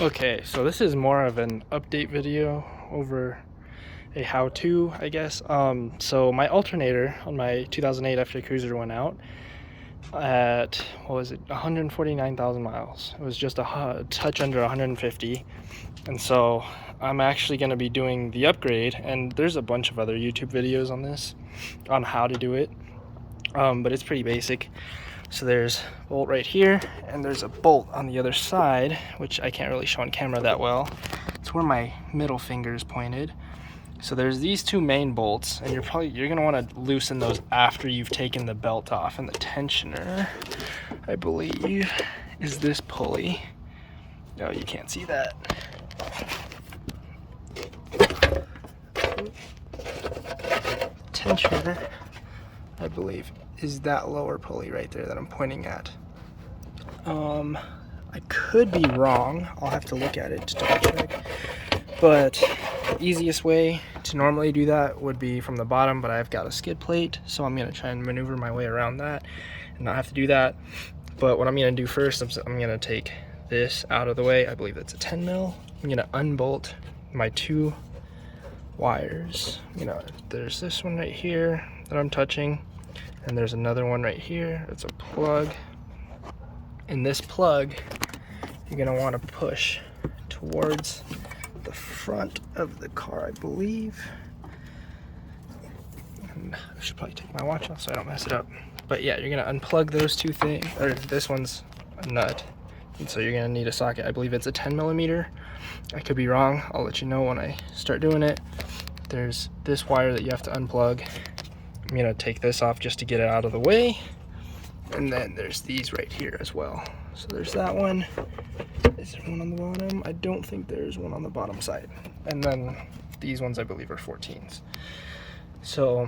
Okay, so this is more of an update video over a how-to, I guess. So my alternator on my 2008 FJ Cruiser went out at, what was it, 149,000 miles. It was just a touch under 150. And so I'm actually going to be doing the upgrade, and there's a bunch of other YouTube videos on this, on how to do it. But it's pretty basic. So there's a bolt right here, and there's a bolt on the other side, which I can't really show on camera that well. It's where my middle finger is pointed. So there's these two main bolts, and you're gonna want to loosen those after you've taken the belt off. And the tensioner, I believe, is this pulley. No, you can't see that. Tensioner, I believe, is that lower pulley right there that I'm pointing at. I could be wrong. I'll have to look at it to double check. But the easiest way to normally do that would be from the bottom, but I've got a skid plate, so I'm gonna try and maneuver my way around that and not have to do that. But what I'm gonna do first, I'm gonna take this out of the way. I believe that's a 10 mil. I'm gonna unbolt my two wires. There's this one right here that I'm touching, and there's another one right here. It's a plug. And this plug, you're gonna want to push towards the front of the car, I believe. And I should probably take my watch off so I don't mess it up. But yeah, you're gonna unplug those two things, or this one's a nut. And so you're gonna need a socket. I believe it's a 10 millimeter. I could be wrong. I'll let you know when I start doing it. There's this wire that you have to unplug. I'm gonna take this off just to get it out of the way. And then there's these right here as well. So there's that one. Is there one on the bottom? I don't think there's one on the bottom side. And then these ones I believe are 14s. So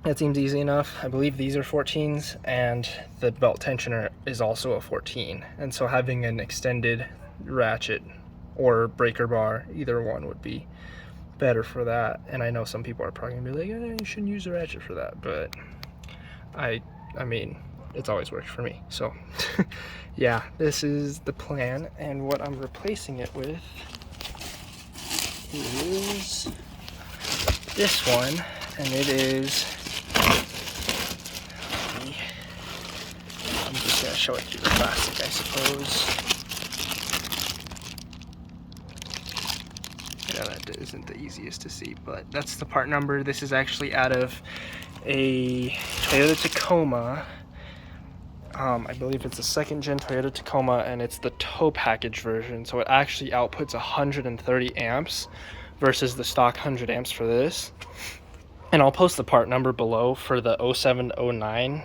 that seems easy enough. I believe these are 14s, and the belt tensioner is also a 14. And so having an extended ratchet or breaker bar, either one would be better for that. And I know some people are probably gonna be like, you shouldn't use a ratchet for that, but I mean, it's always worked for me. So yeah, this is the plan, and what I'm replacing it with is this one, and it is, I'm just gonna show it through the plastic, I suppose. Yeah, that isn't the easiest to see, but that's the part number. This is actually out of a Toyota Tacoma. I believe it's a second gen Toyota Tacoma, and it's the tow package version, so it actually outputs 130 amps versus the stock 100 amps for this. And I'll post the part number below for the 0709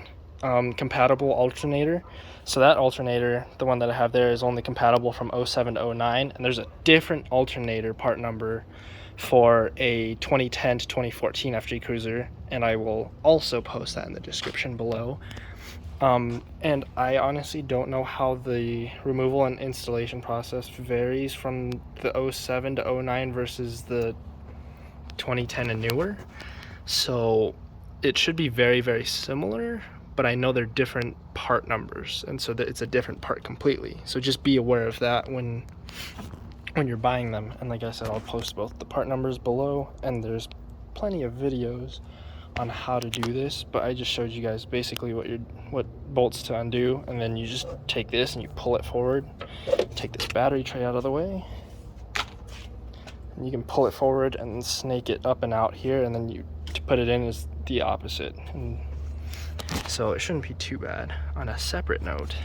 compatible alternator. So that alternator, the one that I have there, is only compatible from 0709, and there's a different alternator part number for a 2010 to 2014 FJ Cruiser, and I will also post that in the description below. And I honestly don't know how the removal and installation process varies from the 07 to 09 versus the 2010 and newer. So it should be very, very similar, but I know they're different part numbers, and so that it's a different part completely. So just be aware of that when you're buying them. And like I said, I'll post both the part numbers below, and there's plenty of videos on how to do this, but I just showed you guys basically what bolts to undo, and then you just take this and you pull it forward. Take this battery tray out of the way, and you can pull it forward and snake it up and out here, and then to put it in is the opposite. And so it shouldn't be too bad. On a separate note,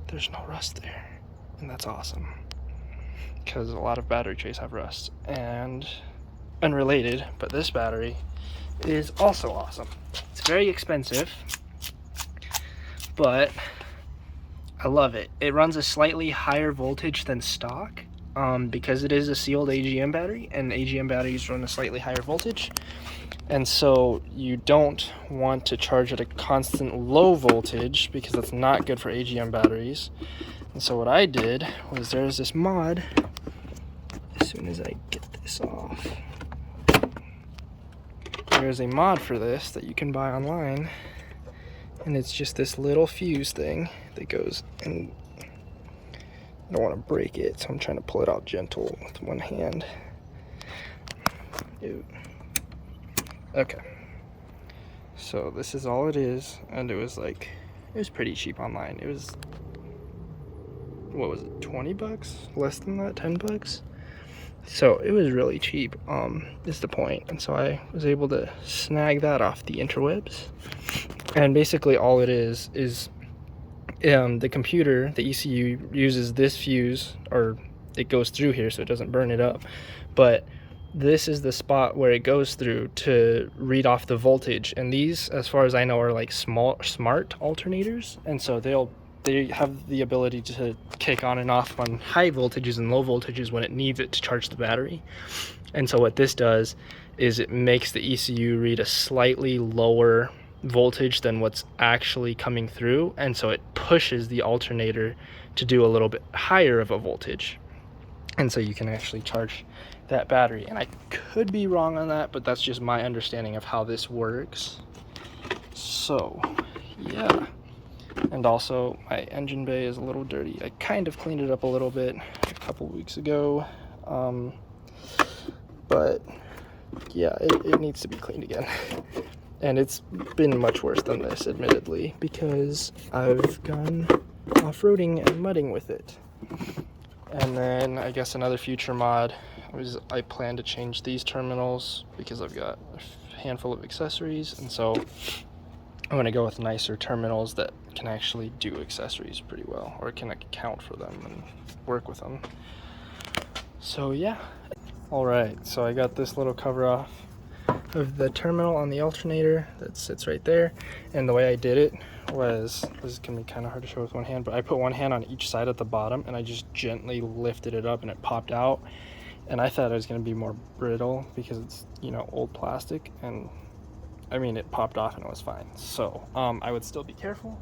there's no rust there, and that's awesome, because a lot of battery trays have rust. And unrelated, but this battery is also awesome. It's very expensive, but I love it. It runs a slightly higher voltage than stock because it is a sealed AGM battery, and AGM batteries run a slightly higher voltage, and so you don't want to charge at a constant low voltage because that's not good for AGM batteries. And so what I did was, there's this mod. As soon as I get this off, there's a mod for this that you can buy online, and it's just this little fuse thing that goes in I don't want to break it, so I'm trying to pull it out gentle with one hand. Ew. Okay. So this is all it is, and it was pretty cheap online. It was, what was it, 20 bucks? Less than that, 10 bucks? So it was really cheap, is the point. And so I was able to snag that off the interwebs. And basically all it is the computer, the ECU, uses this fuse, or it goes through here so it doesn't burn it up. But this is the spot where it goes through to read off the voltage. And these, as far as I know, are like smart alternators. And so they have the ability to kick on and off on high voltages and low voltages when it needs it to charge the battery. And so what this does is it makes the ECU read a slightly lower voltage than what's actually coming through, and so it pushes the alternator to do a little bit higher of a voltage, and so you can actually charge that battery. And I could be wrong on that, but that's just my understanding of how this works. So yeah. And also my engine bay is a little dirty. I kind of cleaned it up a little bit a couple weeks ago, but yeah, it needs to be cleaned again. And it's been much worse than this, admittedly, because I've gone off-roading and mudding with it. And then I guess another future mod was I plan to change these terminals because I've got a handful of accessories, and so I'm going to go with nicer terminals that can actually do accessories pretty well, or can account for them and work with them. So yeah. Alright, so I got this little cover off of the terminal on the alternator that sits right there, and the way I did it was, this is gonna be kind of hard to show with one hand, but I put one hand on each side at the bottom and I just gently lifted it up and it popped out. And I thought it was gonna be more brittle because it's, you know, old plastic, and I mean it popped off and it was fine. So I would still be careful.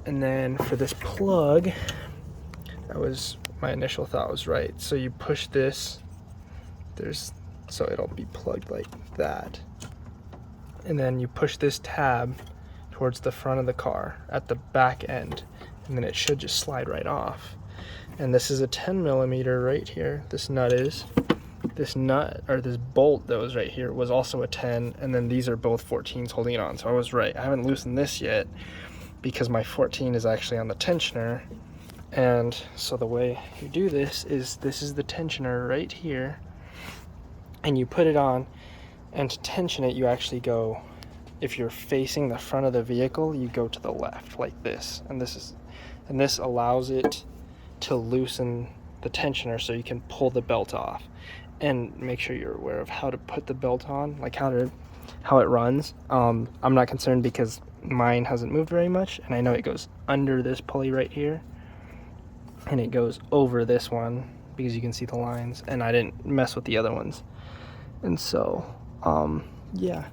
And then for this plug, that was my initial thought was right. So you push this, so it'll be plugged like that, and then you push this tab towards the front of the car at the back end, and then it should just slide right off. And this is a 10 millimeter right here. This nut, or this bolt that was right here, was also a 10, and then these are both 14s holding it on. So I was right. I haven't loosened this yet because my 14 is actually on the tensioner. And so the way you do this is the tensioner right here, and you put it on, and to tension it you actually go, if you're facing the front of the vehicle, you go to the left like this, and this allows it to loosen the tensioner so you can pull the belt off. And make sure you're aware of how to put the belt on, like how it runs. I'm not concerned because mine hasn't moved very much, and I know it goes under this pulley right here, and it goes over this one because you can see the lines, and I didn't mess with the other ones. And so yeah,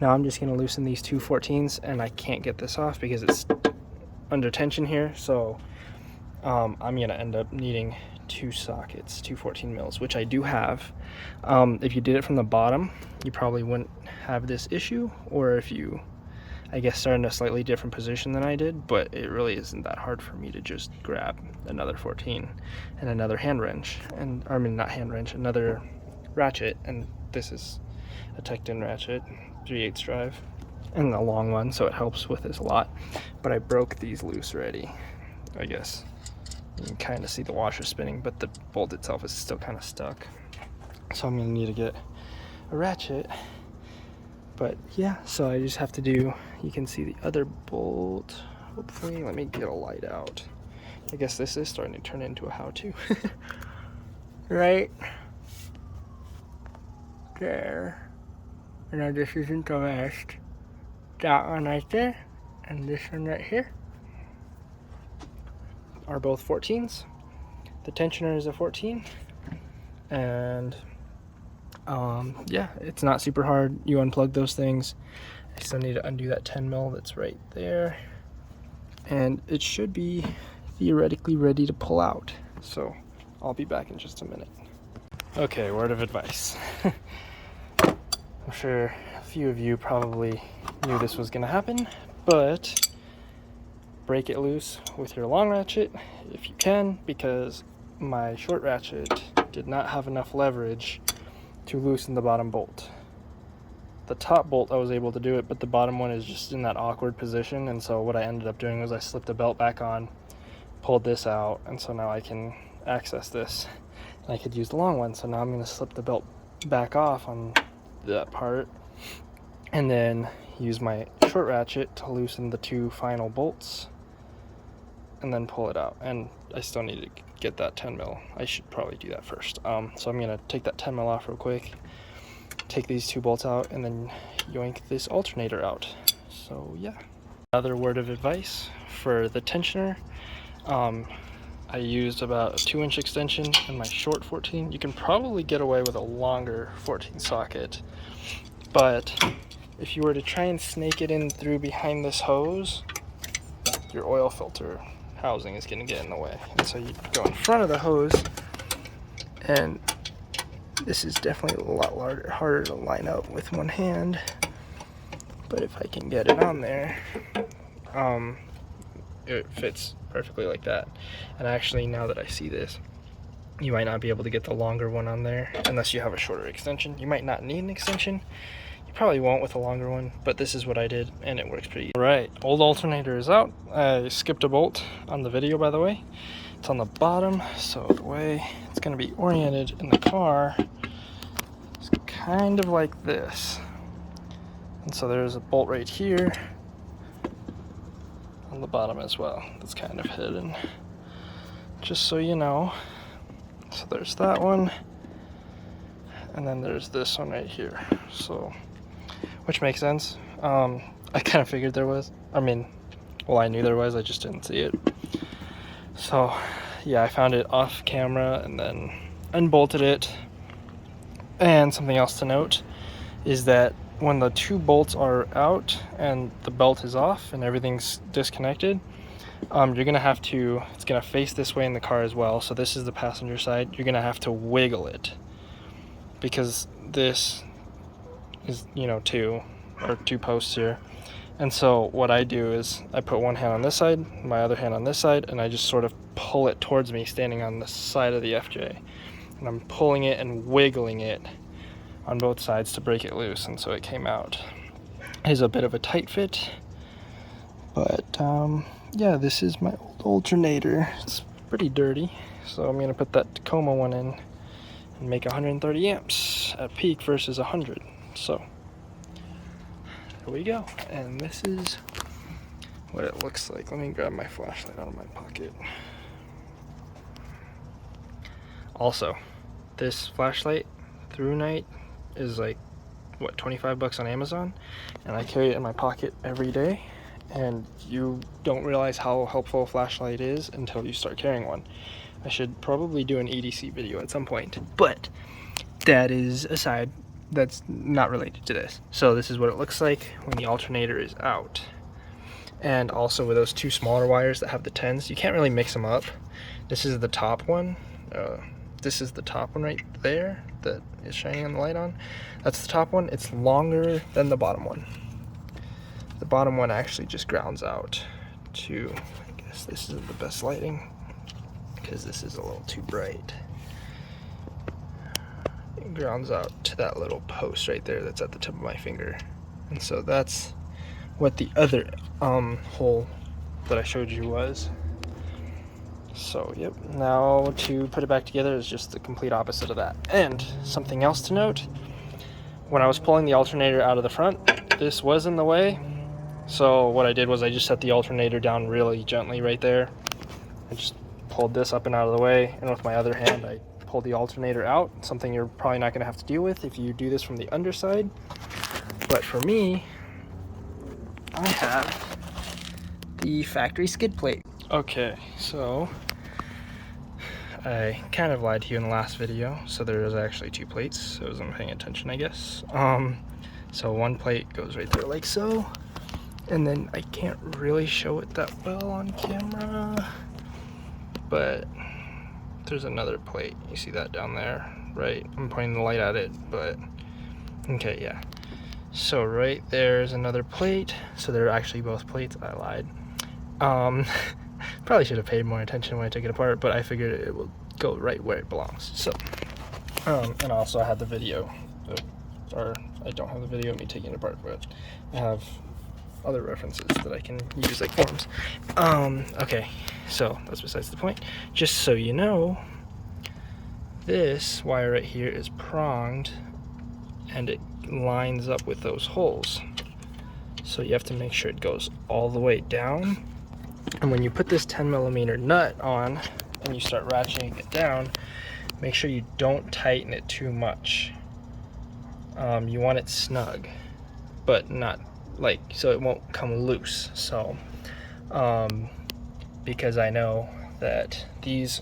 now I'm just gonna loosen these two 14s, and I can't get this off because it's under tension here. So I'm gonna end up needing two sockets, two 14 mils, which I do have. If you did it from the bottom, you probably wouldn't have this issue, or if you, I guess, start in a slightly different position than I did, but it really isn't that hard for me to just grab another 14 and another hand wrench, and I mean not hand wrench, another ratchet, and this is a tucked-in ratchet, 3/8 drive, and a long one, so it helps with this a lot. But I broke these loose already. I guess you can kind of see the washer spinning, but the bolt itself is still kind of stuck. So I'm gonna need to get a ratchet. But yeah, so I just have to do, you can see the other bolt, hopefully. Let me get a light out. I guess this is starting to turn into a how-to. Right there. Now this isn't the last. That one right there, and this one right here are both 14s. The tensioner is a 14, and yeah, it's not super hard. You unplug those things. I still need to undo that 10 mil that's right there, and it should be theoretically ready to pull out. So I'll be back in just a minute. Okay, word of advice. I'm sure a few of you probably knew this was gonna happen, but break it loose with your long ratchet if you can, because my short ratchet did not have enough leverage to loosen the bottom bolt. The top bolt I was able to do it, but the bottom one is just in that awkward position, and so what I ended up doing was I slipped the belt back on, pulled this out, and so now I can access this, and I could use the long one. So now I'm going to slip the belt back off on that part, and then use my short ratchet to loosen the 2 final bolts, and then pull it out. And I still need to get that 10 mil. I should probably do that first. So I'm going to take that 10 mil off real quick, take these 2 bolts out, and then yoink this alternator out. So yeah. Another word of advice for the tensioner. I used about a 2-inch extension in my short 14. You can probably get away with a longer 14 socket, but if you were to try and snake it in through behind this hose, your oil filter housing is going to get in the way. And so you go in front of the hose, and this is definitely a lot harder to line up with one hand, but if I can get it on there, it fits perfectly like that. And actually, now that I see this, you might not be able to get the longer one on there unless you have a shorter extension. You might not need an extension. You probably won't with a longer one, but this is what I did, and it works pretty easy. All right, old alternator is out. I skipped a bolt on the video, by the way. It's on the bottom, so the way it's going to be oriented in the car is kind of like this. And so there's a bolt right here on the bottom as well that's kind of hidden, just so you know. So there's that one, and then there's this one right here, so which makes sense. I kind of figured there was. I mean, well, I knew there was, I just didn't see it. So yeah, I found it off camera and then unbolted it. And something else to note is that when the 2 bolts are out and the belt is off and everything's disconnected, you're gonna have to, it's gonna face this way in the car as well, so this is the passenger side. You're gonna have to wiggle it, because this is, you know, 2 posts here. And so what I do is I put one hand on this side, my other hand on this side, and I just sort of pull it towards me, standing on the side of the FJ, and I'm pulling it and wiggling it on both sides to break it loose, and so it came out. It is a bit of a tight fit, but yeah, this is my old alternator. It's pretty dirty, so I'm gonna put that Tacoma one in and make 130 amps at peak versus 100. So there we go, and this is what it looks like. Let me grab my flashlight out of my pocket. Also, this flashlight through night is like, what, 25 bucks on Amazon, and I carry it in my pocket every day, and you don't realize how helpful a flashlight is until you start carrying one. I should probably do an EDC video at some point, but that is aside. That's not related to this. So this is what it looks like when the alternator is out. And also with those 2 smaller wires that have the 10s, you can't really mix them up. This is the top one. This is the top one right there that is shining the light on. That's the top one. It's longer than the bottom one. The bottom one actually just grounds out to, I guess this isn't the best lighting because this is a little too bright. It grounds out to that little post right there that's at the tip of my finger. And so that's what the other hole that I showed you was. So yep, now to put it back together is just the complete opposite of that. And something else to note, when I was pulling the alternator out of the front, this was in the way. So what I did was I just set the alternator down really gently right there. I just pulled this up and out of the way, and with my other hand I pulled the alternator out, something you're probably not going to have to deal with if you do this from the underside. But for me, I have the factory skid plate. Okay, so I kind of lied to you in the last video, so there is actually 2 plates, so I wasn't paying attention, I guess. So one plate goes right there like so, and then I can't really show it that well on camera, but there's another plate. You see that down there, right? I'm pointing the light at it, but okay, yeah. So right there's another plate, so they're actually both plates. I lied. Probably should have paid more attention when I took it apart, but I figured it will go right where it belongs. So, and also I had the video, or I don't have the video of me taking it apart, but I have other references that I can use, like forms. Okay, so that's besides the point. Just so you know, this wire right here is pronged, and it lines up with those holes. So you have to make sure it goes all the way down. And when you put this 10mm nut on and you start ratcheting it down, make sure you don't tighten it too much. You want it snug, but not like, so it won't come loose. So because I know that these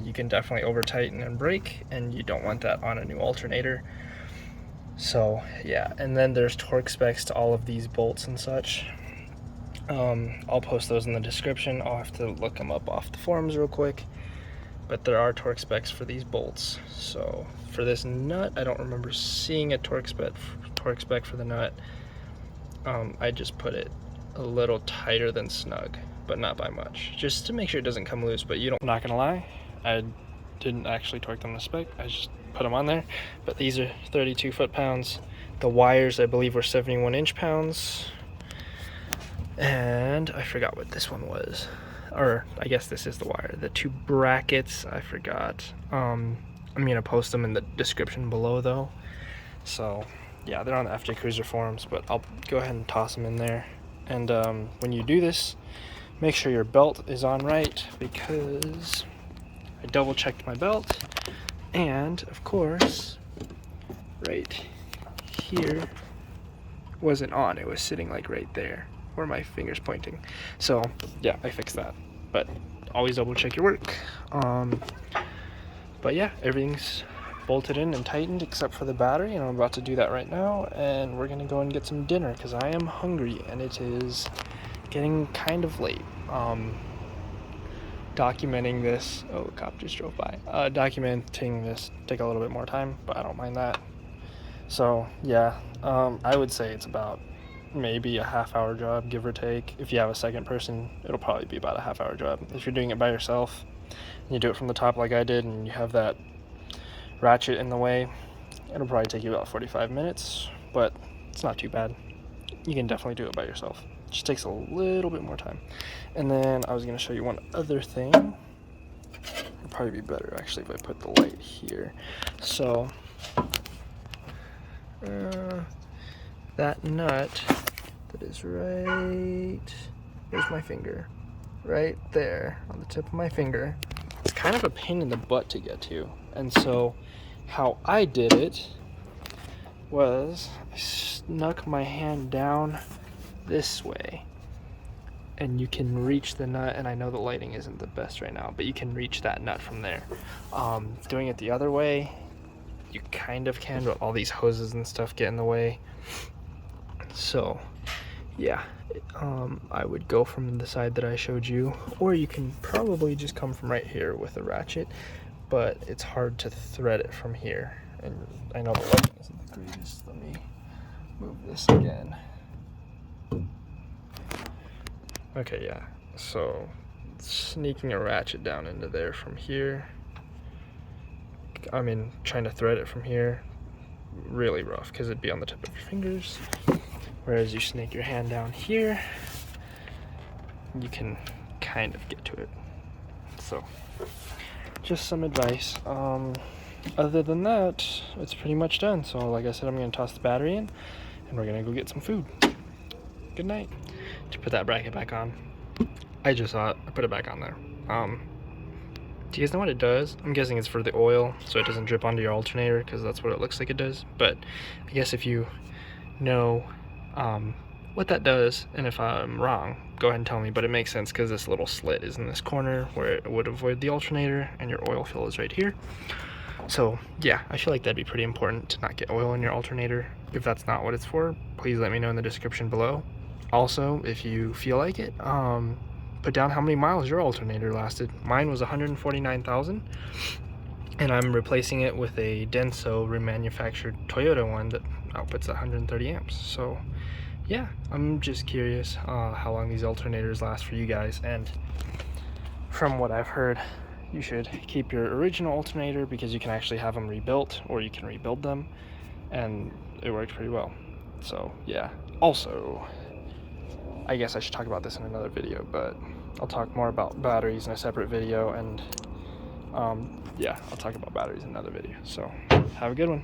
you can definitely over tighten and break, and you don't want that on a new alternator. So yeah, and then there's torque specs to all of these bolts and such. I'll post those in the description. I'll have to look them up off the forums real quick, but there are torque specs for these bolts. So for this nut, I don't remember seeing a torque spec for the nut. I just put it a little tighter than snug, but not by much, just to make sure it doesn't come loose. But you don't, I'm not gonna lie, I didn't actually torque them to spec, I just put them on there. But these are 32 foot-pounds. The wires, I believe, were 71 inch-pounds. And I forgot what this one was, or I guess this is the wire. The two brackets, I forgot. I'm gonna post them in the description below though. So yeah, they're on the FJ Cruiser forums, but I'll go ahead and toss them in there. And when you do this, make sure your belt is on right, because I double checked my belt, and of course right here wasn't on. It was sitting like right there where my finger's pointing. So yeah, I fixed that, but always double check your work. But yeah, everything's bolted in and tightened except for the battery, and I'm about to do that right now, and we're gonna go and get some dinner because I am hungry and it is getting kind of late. Documenting this, oh, a cop just drove by. Documenting this take a little bit more time, but I don't mind that. So yeah, I would say it's about maybe a half-hour job, give or take. If you have a second person, it'll probably be about a half-hour job. If you're doing it by yourself and you do it from the top like I did, and you have that ratchet in the way, it'll probably take you about 45 minutes, but it's not too bad. You can definitely do it by yourself. It just takes a little bit more time. And then I was going to show you one other thing. It'd probably be better actually if I put the light here. So that nut that is right, there's my finger, right there on the tip of my finger. It's kind of a pain in the butt to get to, and so how I did it was I snuck my hand down this way, and you can reach the nut, and I know the lighting isn't the best right now, but you can reach that nut from there. Doing it the other way, you kind of can, but all these hoses and stuff get in the way. So yeah, I would go from the side that I showed you, or you can probably just come from right here with a ratchet, but it's hard to thread it from here, and I know the lighting isn't the greatest. Let me move this again. Okay, yeah, so sneaking a ratchet down into there from here, I mean trying to thread it from here, really rough because it'd be on the tip of your fingers. Whereas you snake your hand down here, you can kind of get to it. So just some advice. Other than that, it's pretty much done. So like I said, I'm going to toss the battery in, and we're going to go get some food. Good night. To put that bracket back on, I just saw it. I put it back on there. Do you guys know what it does? I'm guessing it's for the oil, so it doesn't drip onto your alternator, because that's what it looks like it does. But I guess if you know what that does, and if I'm wrong, go ahead and tell me, but it makes sense because this little slit is in this corner where it would avoid the alternator, and your oil fill is right here. So yeah, I feel like that'd be pretty important to not get oil in your alternator. If that's not what it's for, please let me know in the description below. Also, if you feel like it, put down how many miles your alternator lasted. Mine was 149,000, and I'm replacing it with a Denso remanufactured Toyota one that outputs 130 amps. So yeah, I'm just curious how long these alternators last for you guys, and from what I've heard, you should keep your original alternator because you can actually have them rebuilt, or you can rebuild them, and it worked pretty well. So yeah. Also, I guess I should talk about this in another video, but I'll talk more about batteries in a separate video, and yeah, I'll talk about batteries in another video. So have a good one.